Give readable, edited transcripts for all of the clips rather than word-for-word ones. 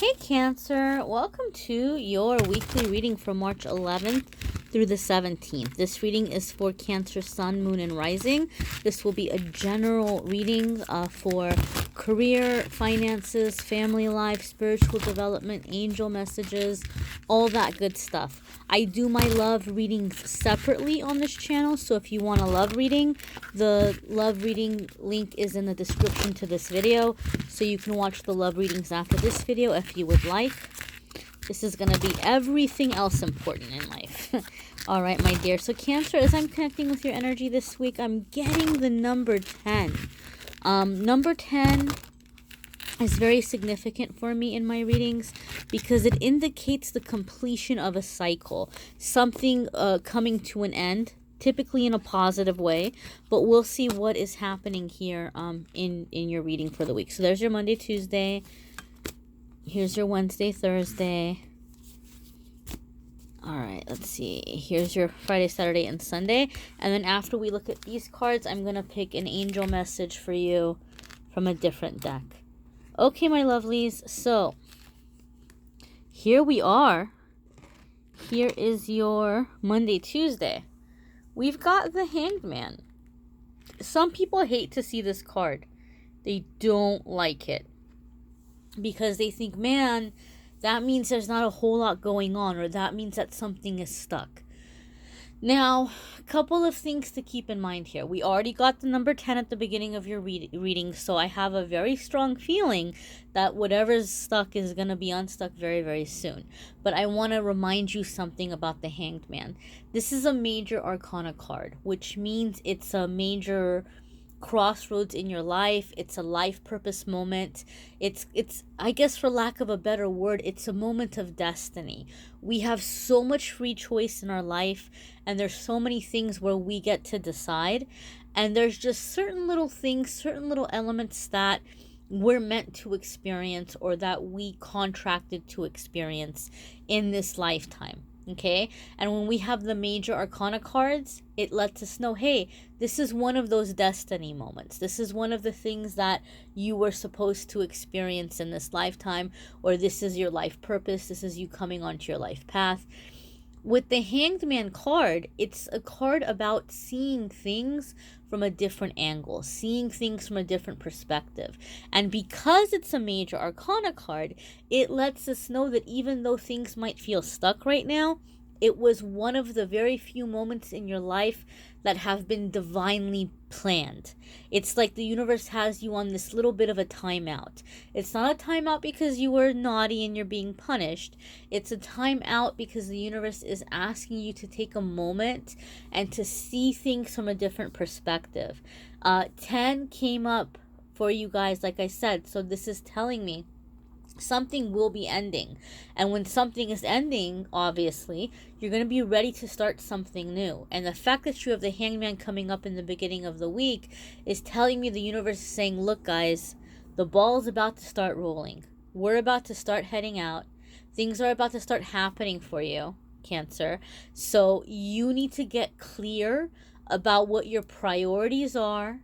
Hey Cancer, welcome to your weekly reading for March 11th through the 17th. This reading is for Cancer, Sun, Moon, and Rising. This will be a general reading for career, finances, family life, spiritual development, angel messages, all that good stuff. I do my love readings separately on this channel, so if you want a love reading, the love reading link is in the description to this video, so you can watch the love readings after this video if you would like. This is going to be everything else important in life. All right, my dear. So Cancer, as I'm connecting with your energy this week, I'm getting the number 10. Number 10 is very significant for me in my readings because it indicates the completion of a cycle, something coming to an end, typically in a positive way, but we'll see what is happening here in your reading for the week. So there's your Monday, Tuesday. Here's your Wednesday, Thursday. All right, let's see. Here's your Friday, Saturday, and Sunday. And then after we look at these cards, I'm going to pick an angel message for you from a different deck. Okay, my lovelies. So here we are. Here is your Monday, Tuesday. We've got the Hanged Man. Some people hate to see this card. They don't like it because they think, man, that means there's not a whole lot going on, or that means that something is stuck. Now, a couple of things to keep in mind here. We already got the number 10 at the beginning of your reading, so I have a very strong feeling that whatever's stuck is going to be unstuck very, very soon. But I want to remind you something about the Hanged Man. This is a major arcana card, which means it's a major crossroads in your life. It's a life purpose moment. It's I guess, for lack of a better word, it's a moment of destiny. We have so much free choice in our life, and there's so many things where we get to decide, and there's just certain little things, certain little elements that we're meant to experience, or that we contracted to experience in this lifetime. Okay, and when we have the major arcana cards, it lets us know, hey, this is one of those destiny moments. This is one of the things that you were supposed to experience in this lifetime, or this is your life purpose. This is you coming onto your life path. With the Hanged Man card, it's a card about seeing things from a different angle, seeing things from a different perspective. And because it's a major arcana card, it lets us know that even though things might feel stuck right now, it was one of the very few moments in your life that have been divinely planned. It's like the universe has you on this little bit of a timeout. It's not a timeout because you were naughty and you're being punished. It's a timeout because the universe is asking you to take a moment and to see things from a different perspective. 10 came up for you guys, like I said, so this is telling me something will be ending. And when something is ending, obviously, you're going to be ready to start something new. And the fact that you have the Hanged Man coming up in the beginning of the week is telling me the universe is saying, look, guys, the ball's about to start rolling. We're about to start heading out. Things are about to start happening for you, Cancer. So you need to get clear about what your priorities are,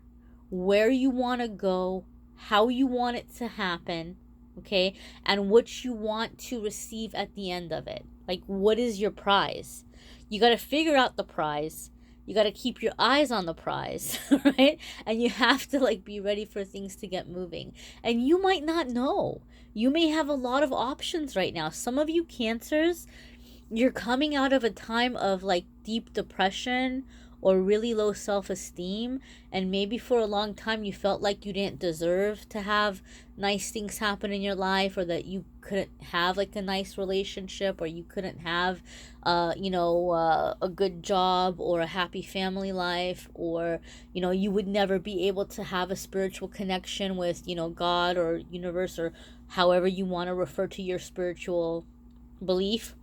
where you want to go, how you want it to happen, okay, and what you want to receive at the end of it. Like, what is your prize? You got to figure out the prize. You got to keep your eyes on the prize, right? And you have to, like, be ready for things to get moving. And you might not know. You may have a lot of options right now. Some of you Cancers, you're coming out of a time of, like, deep depression or really low self-esteem, and maybe for a long time you felt like you didn't deserve to have nice things happen in your life, or that you couldn't have, like, a nice relationship, or you couldn't have a good job or a happy family life, or you would never be able to have a spiritual connection with God or universe, or however you want to refer to your spiritual belief.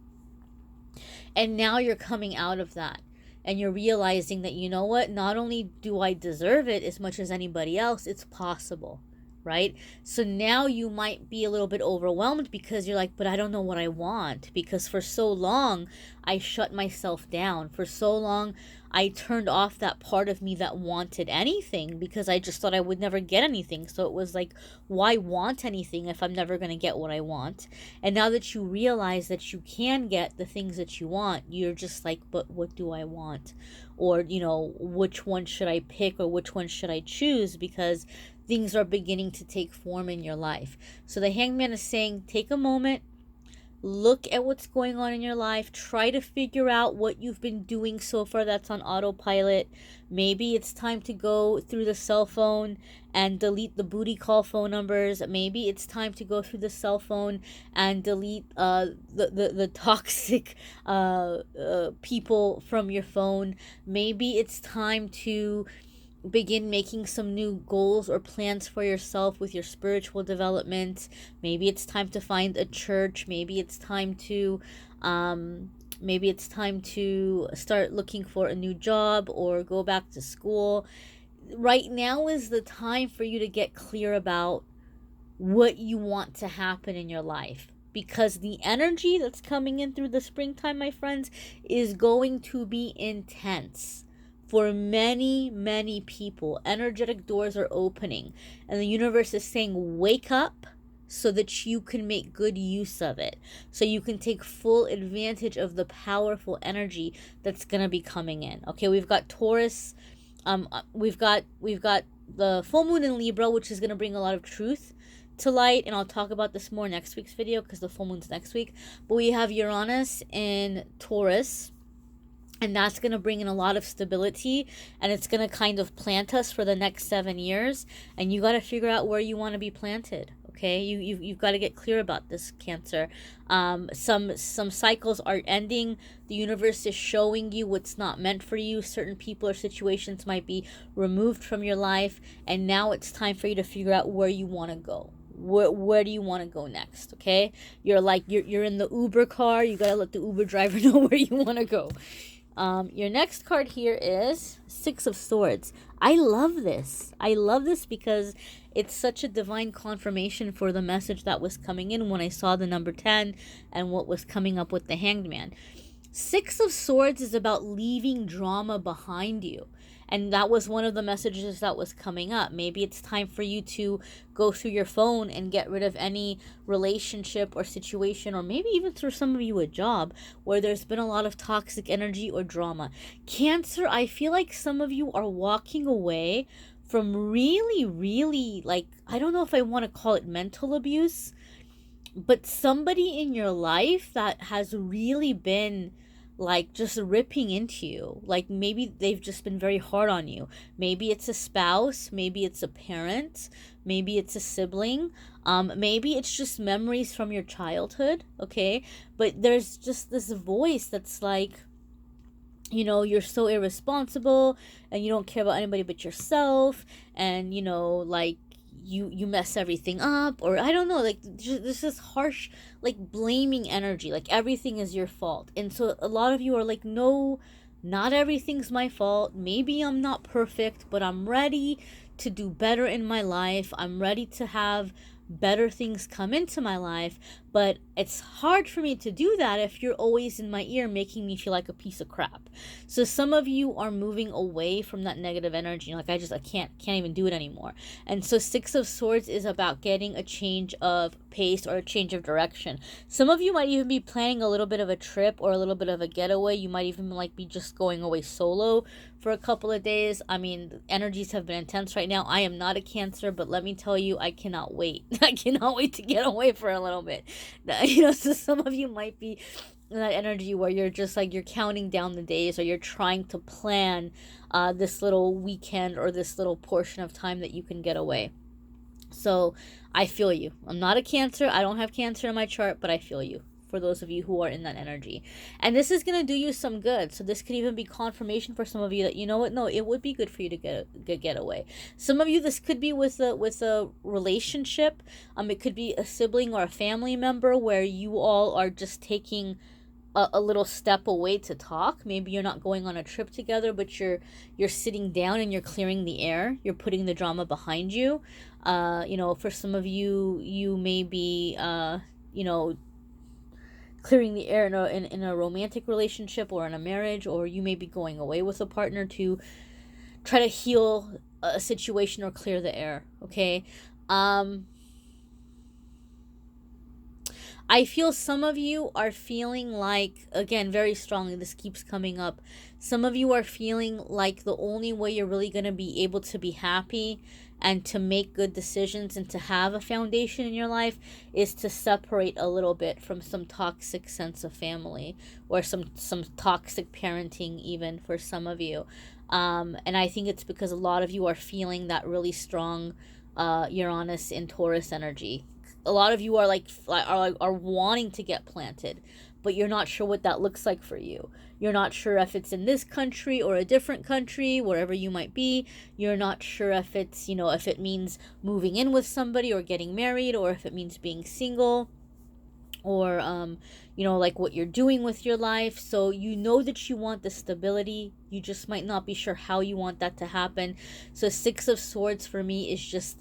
And now you're coming out of that. And you're realizing that, you know what, not only do I deserve it as much as anybody else, it's possible, right? So now you might be a little bit overwhelmed because you're like, but I don't know what I want, because for so long I shut myself down. For so long I turned off that part of me that wanted anything because I just thought I would never get anything. So it was like, why want anything if I'm never going to get what I want? And now that you realize that you can get the things that you want, you're just like, but what do I want? Or, you know, which one should I pick, or which one should I choose? Because things are beginning to take form in your life. So the Hangman is saying, take a moment, look at what's going on in your life. Try to figure out what you've been doing so far that's on autopilot. Maybe it's time to go through the cell phone and delete the booty call phone numbers. Maybe it's time to go through the cell phone and delete the toxic people from your phone. Maybe it's time to begin making some new goals or plans for yourself with your spiritual development. Maybe it's time to find a church. Maybe it's time to start looking for a new job or go back to school. Right now is the time for you to get clear about what you want to happen in your life, because the energy that's coming in through the springtime, my friends, is going to be intense. For many, many people, energetic doors are opening, and the universe is saying, wake up so that you can make good use of it, so you can take full advantage of the powerful energy that's going to be coming in. Okay, we've got Taurus, we've got the full moon in Libra, which is going to bring a lot of truth to light, and I'll talk about this more next week's video because the full moon's next week. But we have Uranus in Taurus, and that's going to bring in a lot of stability, and it's going to kind of plant us for the next 7 years. And you got to figure out where you want to be planted. Okay, you've got to get clear about this, Cancer. Some cycles are ending. The universe is showing you what's not meant for you. Certain people or situations might be removed from your life, and now it's time for you to figure out where you want to go. Where do you want to go next? Okay, you're in the Uber car. You gotta let the Uber driver know where you want to go. Your next card here is Six of Swords. I love this. I love this because it's such a divine confirmation for the message that was coming in when I saw the number 10 and what was coming up with the Hanged Man. Six of Swords is about leaving drama behind you. And that was one of the messages that was coming up. Maybe it's time for you to go through your phone and get rid of any relationship or situation, or maybe even through some of you a job where there's been a lot of toxic energy or drama. Cancer, I feel like some of you are walking away from really, really, like, I don't know if I want to call it mental abuse, but somebody in your life that has really been like just ripping into you. Like maybe they've just been very hard on you. Maybe it's a spouse, maybe it's a parent, maybe it's a sibling, maybe it's just memories from your childhood. Okay, but there's just this voice that's like, you know, you're so irresponsible and you don't care about anybody but yourself, and you know, like you mess everything up, or I don't know, like there's this harsh, like blaming energy, like everything is your fault. And so a lot of you are like, no, not everything's my fault. Maybe I'm not perfect, but I'm ready to do better in my life. I'm ready to have better things come into my life, but it's hard for me to do that if you're always in my ear making me feel like a piece of crap. So some of you are moving away from that negative energy, like I can't even do it anymore. And so Six of Swords is about getting a change of pace or a change of direction. Some of you might even be planning a little bit of a trip or a little bit of a getaway. You might even like be just going away solo for a couple of days. I mean, energies have been intense right now. I am not a Cancer, but let me tell you, I cannot wait. I cannot wait to get away for a little bit. You know, so some of you might be in that energy where you're just like, you're counting down the days, or you're trying to plan this little weekend or this little portion of time that you can get away. So I feel you. I'm not a Cancer. I don't have Cancer in my chart, but I feel you, for those of you who are in that energy. And this is going to do you some good. So this could even be confirmation for some of you that, you know what, no, it would be good for you to get away. Some of you, this could be with a relationship. It could be a sibling or a family member where you all are just taking a little step away to talk. Maybe you're not going on a trip together, but you're sitting down and you're clearing the air. You're putting the drama behind you. You know, for some of you, you may be, you know, clearing the air in a romantic relationship or in a marriage, or you may be going away with a partner to try to heal a situation or clear the air, okay? I feel some of you are feeling like, again, very strongly, this keeps coming up. Some of you are feeling like the only way you're really going to be able to be happy and to make good decisions and to have a foundation in your life is to separate a little bit from some toxic sense of family or some toxic parenting, even for some of you. And I think it's because a lot of you are feeling that really strong Uranus and Taurus energy. A lot of you are are wanting to get planted, but you're not sure what that looks like for you. You're not sure if it's in this country or a different country, wherever you might be. You're not sure if it's, if it means moving in with somebody or getting married, or if it means being single, or like what you're doing with your life. So you know that you want the stability, you just might not be sure how you want that to happen. So Six of Swords for me is just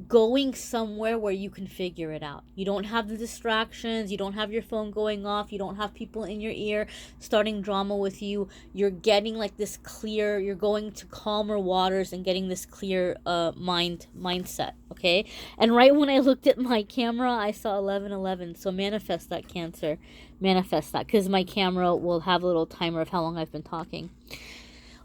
going somewhere where you can figure it out. You don't have the distractions, you don't have your phone going off, you don't have people in your ear starting drama with you. You're getting like this clear, you're going to calmer waters and getting this clear mindset, okay? And right when I looked at my camera, I saw 1111. So manifest that, Cancer. Manifest that, because my camera will have a little timer of how long I've been talking.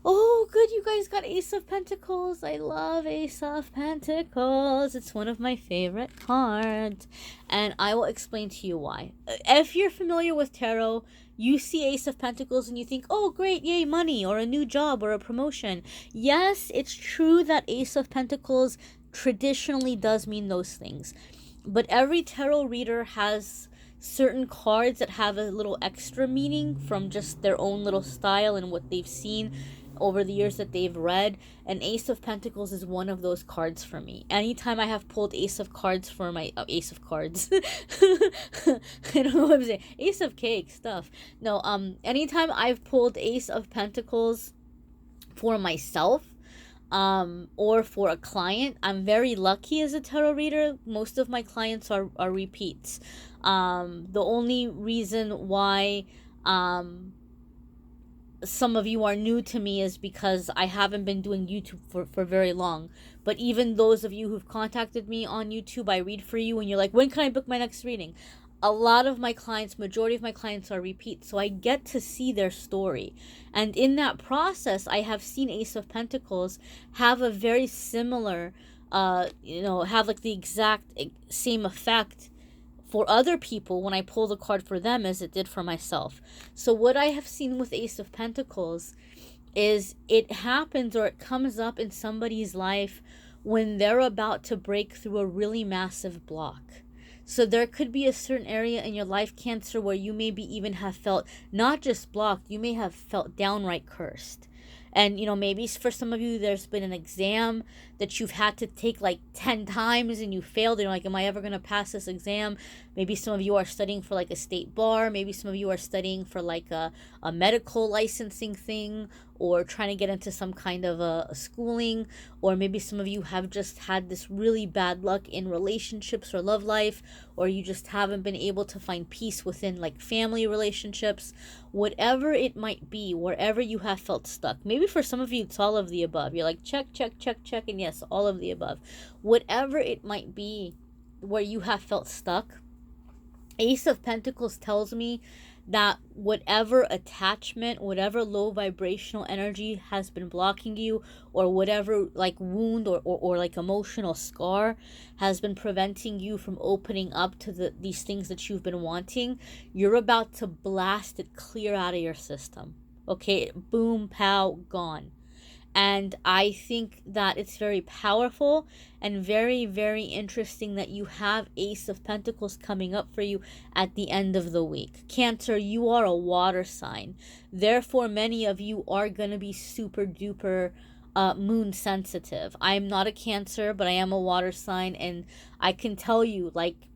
Oh, good, you guys got Ace of Pentacles. I love Ace of Pentacles. It's one of my favorite cards. And I will explain to you why. If you're familiar with tarot, you see Ace of Pentacles and you think, oh, great, yay, money, or a new job, or a promotion. Yes, it's true that Ace of Pentacles traditionally does mean those things. But every tarot reader has certain cards that have a little extra meaning from just their own little style and what they've seen over the years that they've read, and Ace of Pentacles is one of those cards for me. Anytime I have pulled Ace of Cards for my Ace of Cards I don't know what I'm saying, Ace of Cake stuff. No, anytime I've pulled Ace of Pentacles for myself or for a client, I'm very lucky as a tarot reader. Most of my clients are repeats. The only reason why some of you are new to me is because I haven't been doing YouTube for very long. But even those of you who've contacted me on YouTube, I read for you and you're like, when can I book my next reading? A lot of my clients, majority of my clients are repeats, so I get to see their story. And in that process, I have seen Ace of Pentacles have a very similar, have like the exact same effect for other people when I pull the card for them as it did for myself. So what I have seen with Ace of Pentacles is it happens, or it comes up in somebody's life when they're about to break through a really massive block. So there could be a certain area in your life, Cancer, where you maybe even have felt not just blocked, you may have felt downright cursed. And, maybe for some of you, there's been an exam that you've had to take like 10 times and you failed. And you're like, am I ever going to pass this exam? Maybe some of you are studying for like a state bar. Maybe some of you are studying for like a medical licensing thing, or trying to get into some kind of a schooling. Or maybe some of you have just had this really bad luck in relationships or love life, or you just haven't been able to find peace within like family relationships. Whatever it might be, wherever you have felt stuck. Maybe for some of you, it's all of the above. You're like, check, check, check, check, and yes, all of the above. Whatever it might be where you have felt stuck, Ace of Pentacles tells me that whatever attachment, whatever low vibrational energy has been blocking you, or whatever like wound or like emotional scar has been preventing you from opening up to these things that you've been wanting, you're about to blast it clear out of your system. Okay, boom, pow, gone. And I think that it's very powerful and very, very interesting that you have Ace of Pentacles coming up for you at the end of the week. Cancer, you are a water sign. Therefore, many of you are going to be super duper moon sensitive. I'm not a Cancer, but I am a water sign. And I can tell you, like,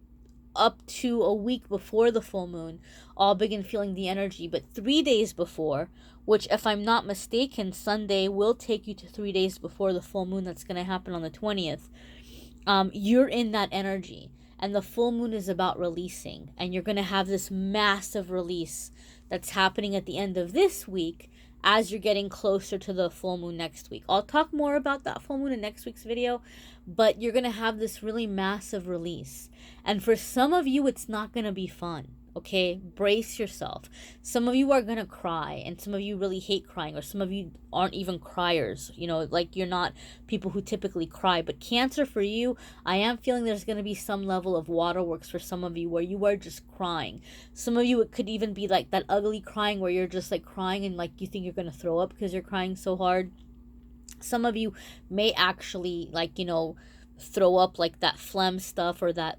up to a week before the full moon, I'll begin feeling the energy. But 3 days before, which if I'm not mistaken, Sunday will take you to 3 days before the full moon that's going to happen on the 20th, you're in that energy. and the full moon is about releasing, and you're going to have this massive release that's happening at the end of this week as you're getting closer to the full moon next week. I'll talk more about that full moon in next week's video, but you're going to have this really massive release. And for some of you, it's not going to be fun. Okay, brace yourself. Some of you are gonna cry, and some of you really hate crying, or some of you aren't even criers. You know, like you're not people who typically cry. But Cancer, for you, I am feeling there's gonna be some level of waterworks for some of you where you are just crying. Some of you, it could even be like that ugly crying where you're just like crying and like you think you're gonna throw up because you're crying so hard. Some of you may actually, like, you know, throw up like that phlegm stuff, or that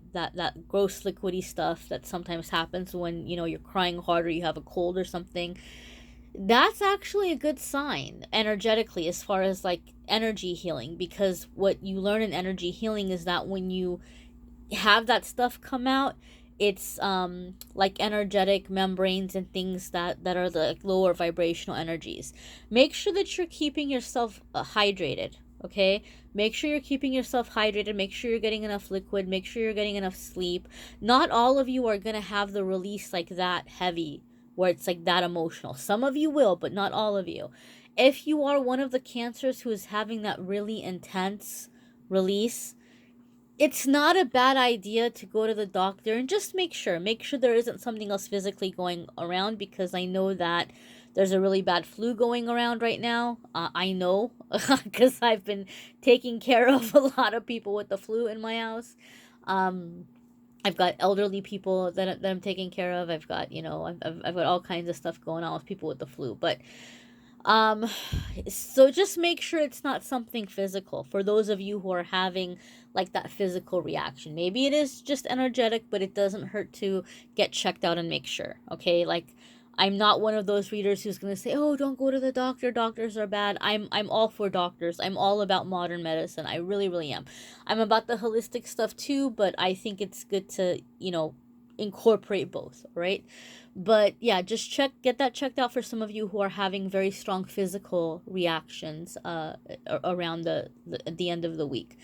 gross liquidy stuff that sometimes happens when, you know, you're crying hard or you have a cold or something. That's actually a good sign energetically, as far as like energy healing, because what you learn in energy healing is that when you have that stuff come out, it's like energetic membranes and things that are the lower vibrational energies. Make sure that you're keeping yourself hydrated. Okay, make sure you're keeping yourself hydrated. Make sure you're getting enough liquid. Make sure you're getting enough sleep. Not all of you are going to have the release like that heavy, where it's like that emotional. Some of you will, but not all of you. If you are one of the Cancers who is having that really intense release, it's not a bad idea to go to the doctor and just make sure there isn't something else physically going around, because I know that there's a really bad flu going around right now. I know, because I've been taking care of a lot of people with the flu in my house. I've got elderly people that I'm taking care of. I've got, you know, I've got all kinds of stuff going on with people with the flu. But so just make sure it's not something physical for those of you who are having like that physical reaction. Maybe it is just energetic, but it doesn't hurt to get checked out and make sure. Okay, like, I'm not one of those readers who's going to say, oh, don't go to the doctor, doctors are bad. I'm all for doctors. I'm all about modern medicine. I really, really am. I'm about the holistic stuff too, but I think it's good to, you know, incorporate both, right? But yeah, just get that checked out for some of you who are having very strong physical reactions around the end of the week.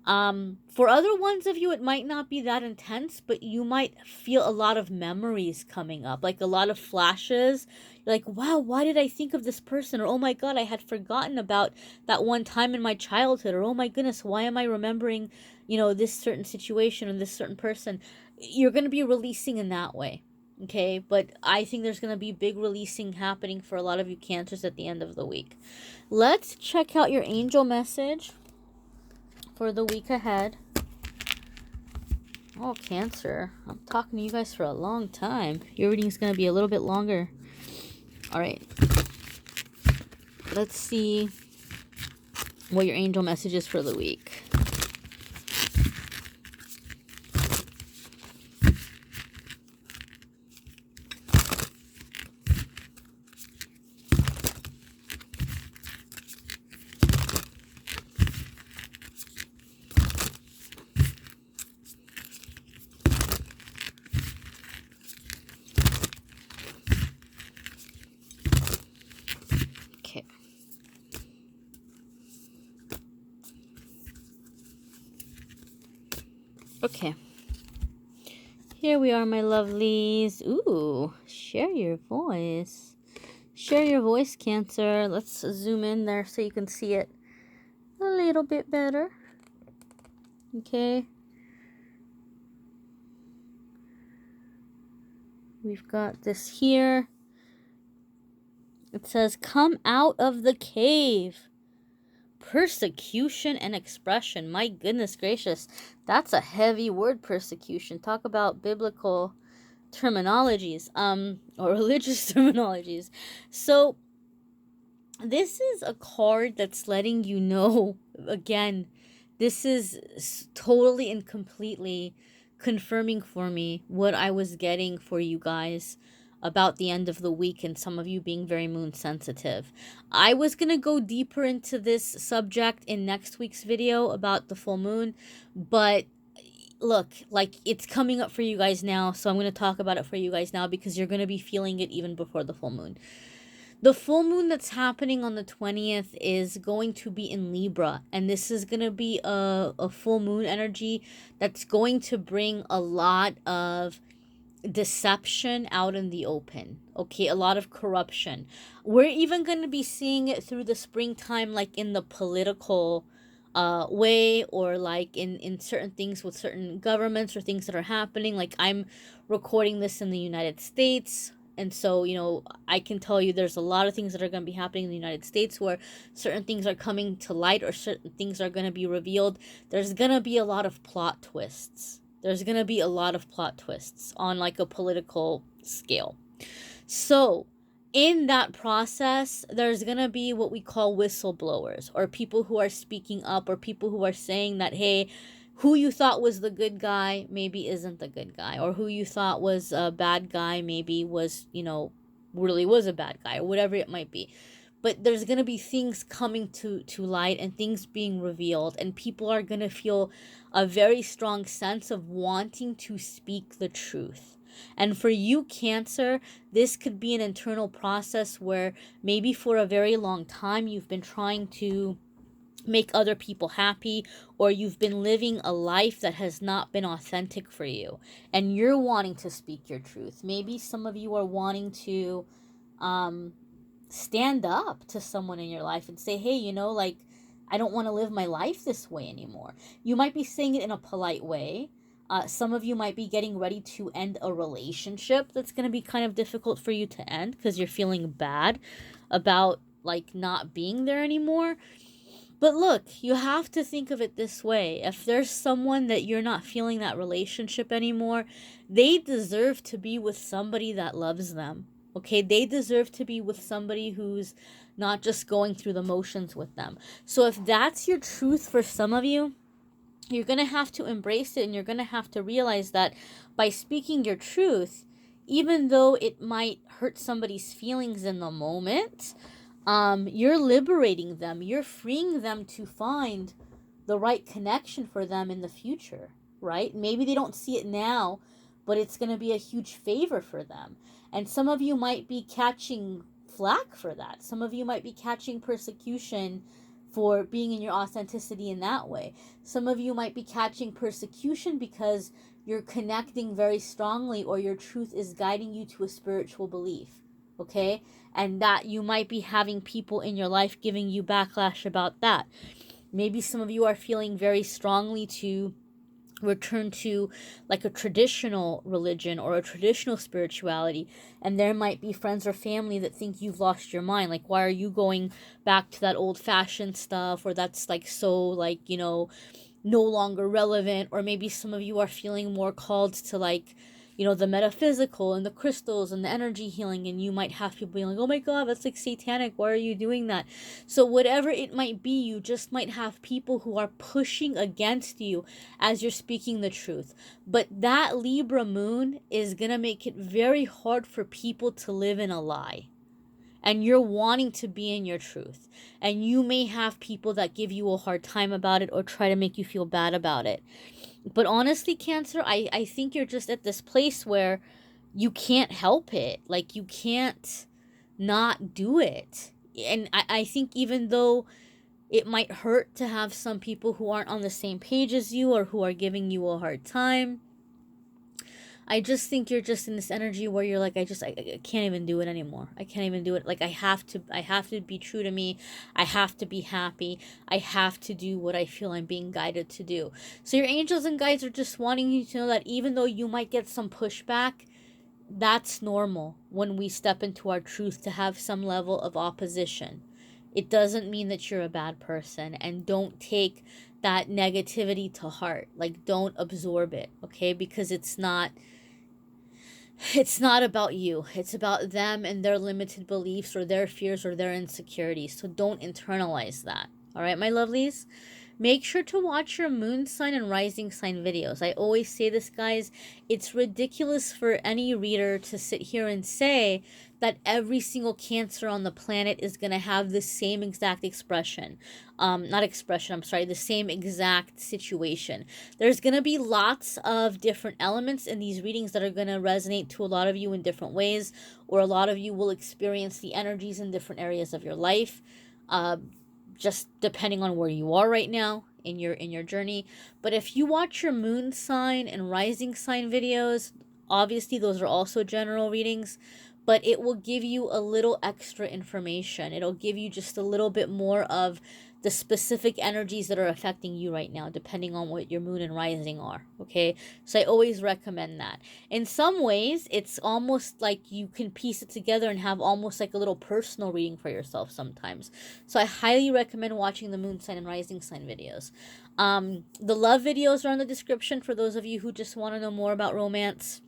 For other ones of you, it might not be that intense, but you might feel a lot of memories coming up, like a lot of flashes. You're like, wow, why did I think of this person? Or, oh my God, I had forgotten about that one time in my childhood. Or, oh my goodness, why am I remembering, you know, this certain situation and this certain person? You're going to be releasing in that way. Okay, but I think there's going to be big releasing happening for a lot of you Cancers at the end of the week. Let's check out your angel message for the week ahead. Oh, Cancer, I'm talking to you guys for a long time. Your reading is going to be a little bit longer. All right. Let's see what your angel message is for the week. Okay. Here we are, my lovelies. Ooh, share your voice. Share your voice, Cancer. Let's zoom in there so you can see it a little bit better. Okay. We've got this here. It says, come out of the cave. Persecution and expression. My goodness gracious. That's a heavy word, persecution. Talk about biblical terminologies, or religious terminologies. So, this is a card that's letting you know, again, this is totally and completely confirming for me what I was getting for you guys about the end of the week, and some of you being very moon sensitive. I was going to go deeper into this subject in next week's video about the full moon, but look, like, it's coming up for you guys now, so I'm going to talk about it for you guys now, because you're going to be feeling it even before the full moon. The full moon that's happening on the 20th is going to be in Libra, and this is going to be a full moon energy that's going to bring a lot of deception out in the open. Okay, a lot of corruption. We're even going to be seeing it through the springtime, like in the political way, or like in certain things with certain governments or things that are happening. Like, I'm recording this in the United States, and so, you know, I can tell you there's a lot of things that are going to be happening in the United States where certain things are coming to light or certain things are going to be revealed. There's going to be a lot of plot twists. There's going to be a lot of plot twists on like a political scale. So in that process, there's going to be what we call whistleblowers, or people who are speaking up, or people who are saying that, hey, who you thought was the good guy maybe isn't the good guy, or who you thought was a bad guy maybe was, you know, really was a bad guy, or whatever it might be. But there's going to be things coming to light and things being revealed, and people are going to feel a very strong sense of wanting to speak the truth. And for you, Cancer, this could be an internal process where maybe for a very long time you've been trying to make other people happy, or you've been living a life that has not been authentic for you, and you're wanting to speak your truth. Maybe some of you are wanting to stand up to someone in your life and say, hey, you know, like, I don't want to live my life this way anymore. You might be saying it in a polite way. Some of you might be getting ready to end a relationship that's going to be kind of difficult for you to end because you're feeling bad about like not being there anymore. But look, you have to think of it this way. If there's someone that you're not feeling that relationship anymore, they deserve to be with somebody that loves them. Okay, they deserve to be with somebody who's not just going through the motions with them. So if that's your truth for some of you, you're going to have to embrace it, and you're going to have to realize that by speaking your truth, even though it might hurt somebody's feelings in the moment, you're liberating them. You're freeing them to find the right connection for them in the future, right? Maybe they don't see it now, but it's going to be a huge favor for them. And some of you might be catching flack for that. Some of you might be catching persecution for being in your authenticity in that way. Some of you might be catching persecution because you're connecting very strongly, or your truth is guiding you to a spiritual belief, okay? And that you might be having people in your life giving you backlash about that. Maybe some of you are feeling very strongly to return to like a traditional religion or a traditional spirituality, and there might be friends or family that think you've lost your mind. Like, why are you going back to that old-fashioned stuff, or that's like so, like, you know, no longer relevant. Or maybe some of you are feeling more called to, like, you know, the metaphysical and the crystals and the energy healing, and you might have people being like, oh my god, that's like satanic, why are you doing that? So whatever it might be, you just might have people who are pushing against you as you're speaking the truth. But that Libra moon is gonna make it very hard for people to live in a lie, and you're wanting to be in your truth, and you may have people that give you a hard time about it or try to make you feel bad about it. But honestly, Cancer, I think you're just at this place where you can't help it. Like, you can't not do it. And I think even though it might hurt to have some people who aren't on the same page as you, or who are giving you a hard time, I just think you're just in this energy where you're like, I can't even do it anymore. I can't even do it. Like, I have to be true to me. I have to be happy. I have to do what I feel I'm being guided to do. So your angels and guides are just wanting you to know that even though you might get some pushback, that's normal when we step into our truth, to have some level of opposition. It doesn't mean that you're a bad person, and don't take that negativity to heart. Like, don't absorb it, okay? Because it's not about you. It's about them and their limited beliefs or their fears or their insecurities. So don't internalize that. All right, my lovelies? Make sure to watch your moon sign and rising sign videos. I always say this, guys. It's ridiculous for any reader to sit here and say that every single Cancer on the planet is going to have the same exact expression. Not expression, I'm sorry, the same exact situation. There's going to be lots of different elements in these readings that are going to resonate to a lot of you in different ways, or a lot of you will experience the energies in different areas of your life. Just depending on where you are right now in your journey. But if you watch your moon sign and rising sign videos, obviously those are also general readings, but it will give you a little extra information. It'll give you just a little bit more of the specific energies that are affecting you right now, depending on what your moon and rising are. Okay, so I always recommend that. In some ways, it's almost like you can piece it together and have almost like a little personal reading for yourself sometimes. So I highly recommend watching the moon sign and rising sign videos. The love videos are in the description for those of you who just want to know more about romance.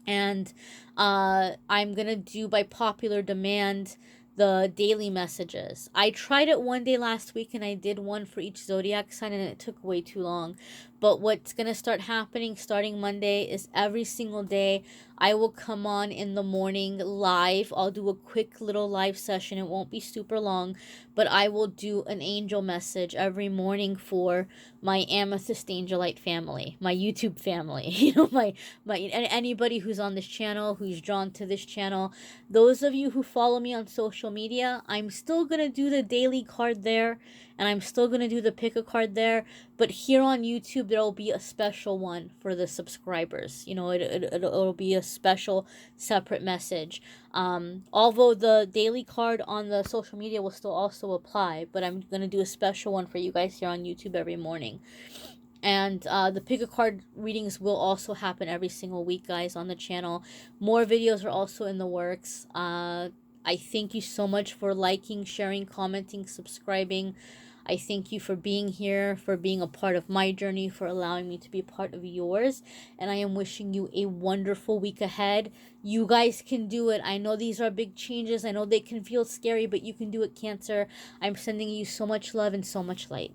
And I'm gonna do, by popular demand, the daily messages. I tried it one day last week and I did one for each zodiac sign and it took way too long. But what's gonna start happening starting Monday is every single day I will come on in the morning live. I'll do a quick little live session. It won't be super long, but I will do an angel message every morning for my Amethyst Angellight family, my YouTube family, and anybody who's on this channel, who's drawn to this channel. Those of you who follow me on social media, I'm still going to do the daily card there, and I'm still going to do the pick a card there, but here on YouTube, there'll be a special one for the subscribers. It'll be a special separate message. Although the daily card on the social media will still also apply, but I'm going to do a special one for you guys here on YouTube every morning. And the pick a card readings will also happen every single week, guys, on the channel. More videos are also in the works. I thank you so much for liking, sharing, commenting, subscribing. I thank you for being here, for being a part of my journey, for allowing me to be a part of yours. And I am wishing you a wonderful week ahead. You guys can do it. I know these are big changes. I know they can feel scary, but you can do it, Cancer. I'm sending you so much love and so much light.